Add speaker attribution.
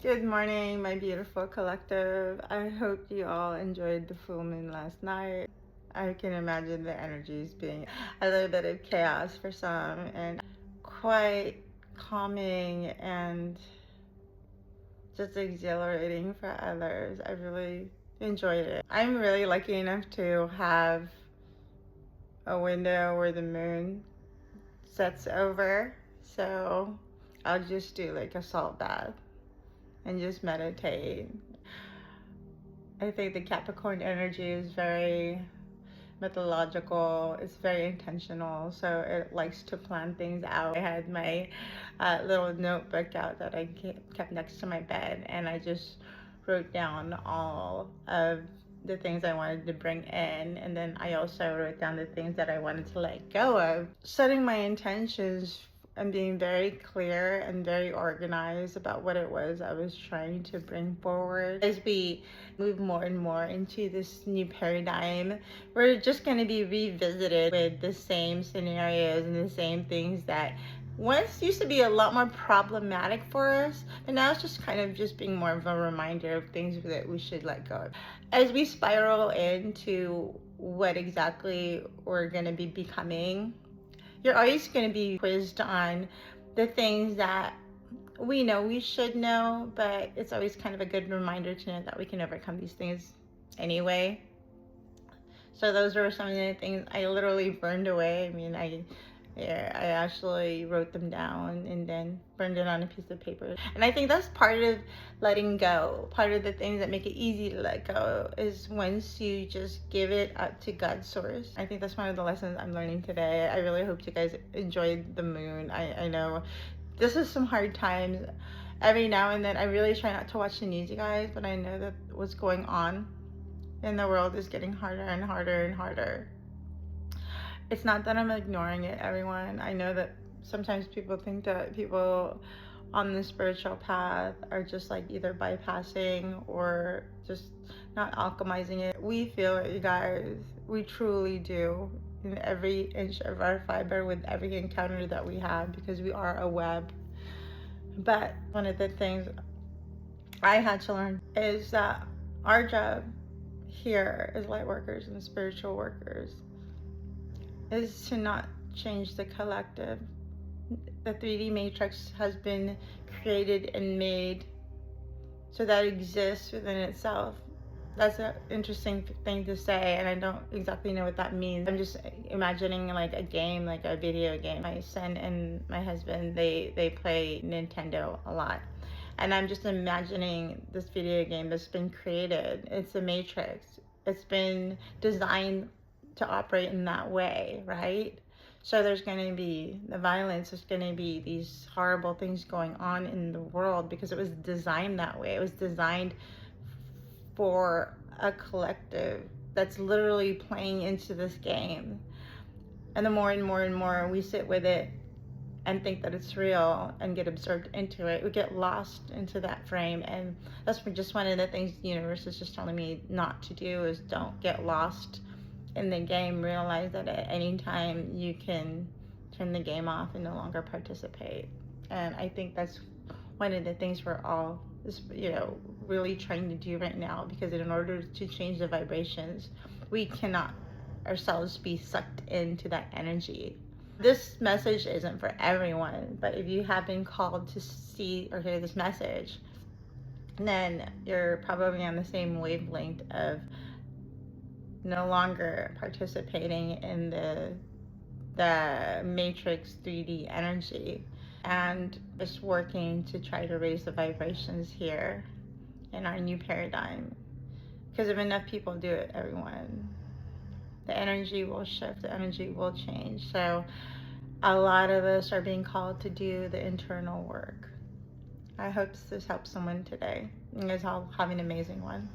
Speaker 1: Good morning, my beautiful collective. I hope you all enjoyed the full moon last night. I can imagine the energies being a little bit of chaos for some and quite calming and just exhilarating for others. I really enjoyed it. I'm really lucky enough to have a window where the moon sets over, so I'll just do like a salt bath and just meditate. I think the Capricorn energy is very mythological, it's very intentional, so it likes to plan things out. I had my little notebook out that I kept next to my bed, and I just wrote down all of the things I wanted to bring in, and then I also wrote down the things that I wanted to let go of. Setting my intentions and being very clear and very organized about what it was I was trying to bring forward. As we move more and more into this new paradigm, we're just going to be revisited with the same scenarios and the same things that once used to be a lot more problematic for us, but now it's just kind of just being more of a reminder of things that we should let go of. As we spiral into what exactly we're going to be becoming, you're always going to be quizzed on the things that we know we should know, but it's always kind of a good reminder to know that we can overcome these things anyway. So those are some of the things I literally burned away. I actually wrote them down and then burned it on a piece of paper. And I think that's part of letting go. Part of the things that make it easy to let go is once you just give it up to God's source. I think that's one of the lessons I'm learning today. I really hope you guys enjoyed the moon. I know this is some hard times. Every now and then I really try not to watch the news, you guys, but I know that what's going on in the world is getting harder and harder and harder. It's not that I'm ignoring it, everyone. I know that sometimes people think that people on the spiritual path are just like either bypassing or just not alchemizing it. We feel it, you guys. We truly do in every inch of our fiber with every encounter that we have, because we are a web. But one of the things I had to learn is that our job here as light workers and spiritual workers is to not change the collective. The 3D matrix has been created and made so that it exists within itself. That's an interesting thing to say, and I don't exactly know what that means. I'm just imagining like a game, like a video game. My son and my husband, they play Nintendo a lot. And I'm just imagining this video game that's been created. It's a matrix. It's been designed to operate in that way, right? So there's going to be the violence, there's going to be these horrible things going on in the world because it was designed that way. It was designed for a collective that's literally playing into this game. And the more and more and more we sit with it and think that it's real and get absorbed into it, we get lost into that frame. And that's just one of the things the universe is just telling me not to do, is don't get lost in the game. Realize that at any time you can turn the game off and no longer participate. And I think that's one of the things we're all really trying to do right now, because in order to change the vibrations, we cannot ourselves be sucked into that energy. This message isn't for everyone, but if you have been called to see or hear this message, then you're probably on the same wavelength of no longer participating in the matrix 3D energy, and just working to try to raise the vibrations here in our new paradigm. Because if enough people do it, everyone, the energy will shift, the energy will change. So a lot of us are being called to do the internal work. I hope this helps someone today. You guys all have an amazing one.